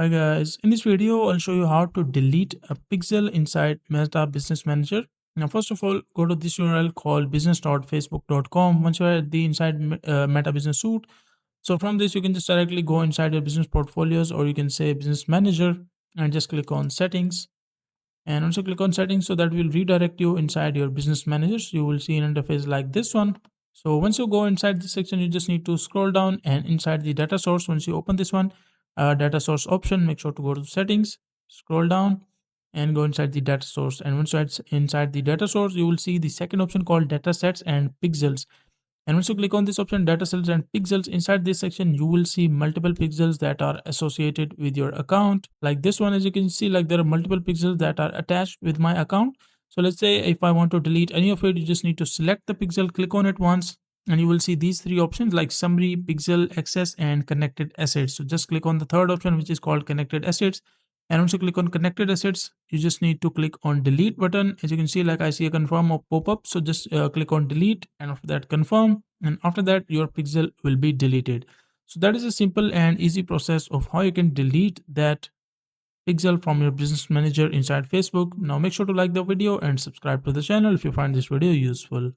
Hi guys, in this video I'll show you how to delete a pixel inside Meta Business Manager. Now first of all, go to this URL called business.facebook.com. Once you're at the inside Meta Business Suite, so from this you can just directly go inside your business portfolios, or you can say Business Manager and just click on settings. And once you click on settings, so that will redirect you inside your business managers. You will see an interface like this one. So once you go inside this section, you just need to scroll down, and inside the data source, once you open this one, data source option, make sure to go to settings, scroll down and go inside the data source. And once you're inside the data source, you will see the second option called data sets and pixels. And once you click on this option, data sets and pixels, inside this section, you will see multiple pixels that are associated with your account. Like this one, as you can see, like there are multiple pixels that are attached with my account. So let's say if I want to delete any of it, you just need to select the pixel, click on it once, and you will see these three options like summary, pixel, access, and connected assets. So just click on the third option, which is called connected assets. And once you click on connected assets, you just need to click on delete button. As you can see, like I see a confirm or pop up. So just click on delete, and after that confirm. And after that, your pixel will be deleted. So that is a simple and easy process of how you can delete that pixel from your business manager inside Facebook. Now make sure to like the video and subscribe to the channel if you find this video useful.